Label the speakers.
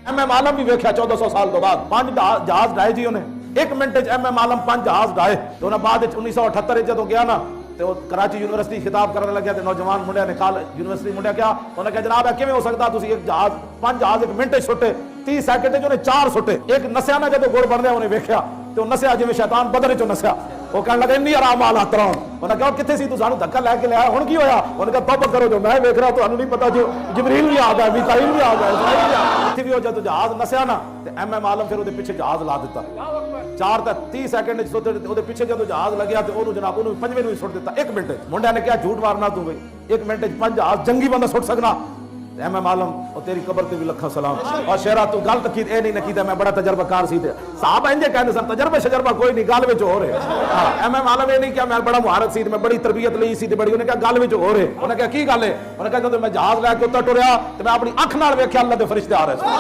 Speaker 1: M आलम भी वेख्या 1400 साल तो बाद 5 जहाज डाए जी उन्हें 1 मिनट एम आलम 5 जहाज डाए तो उन्हें बाद 1978 जो गया ना तो कराची यूनिवर्सिटी खिताब करने लगे तो नौजवान मुंडिया ने कहा यूनिवर्सिटी मुंडिया क्या उन्हें कहा जनाब किमें हो सकता तुम एक जहाज 5 जहाज 1 मिनट सुटे 30 सैकंड जो 4 सुटे एक नसिया ना जो गुड़ बन उन्हें वेख्या तो नसिया जिवें शैतान बदले चो नसिया वो कह लगे इन्नी आराम आल आतरा उन्हें कहा कितने सी तू सानू धक्का लैके लिया हुण की होया उन्हें कहा तौबा करो जो मैं वेख रहा तुहानू नहीं पता जो जिबरील भी आ गया मीकाईल भी आ गया इत्थे भी हो जब जहाज नसिया ना ते एम आलम फिर उहदे पिछे जहाज ला दिता 4 ते 30 सैकंड उहदे पिछे जो जहाज लग्या ते ओनू जनाब ओनू 5वें नूं सुट दिता 1 मिनट मुंडिया ने कहा झूठ मारना तू बई 1 मिनट 5 जहाज जंगी बंदा सुट सकना एम आलम और तेरी कबर ते भी लखा सलाम और शेरा तू गल तक ए नहीं नकीदा मैं बड़ा तजर्बाकार सी ते साहब इंजे कहंदे सन तजर्बा कोई नहीं गल विच हो रहे हां एम आलम ए नहीं कि मैं बड़ा मुहारत सी मैं बड़ी तरबियत लई सी ते बड़ी उन्हें कहा गल विच हो रहे उन्हें कहा की गल है उन्हें कहा जब मैं जहाज लैके उत्ते टुरया ते मैं अपनी अख नाल वेख्या अल्लाह दे फरिश्ते आ रहे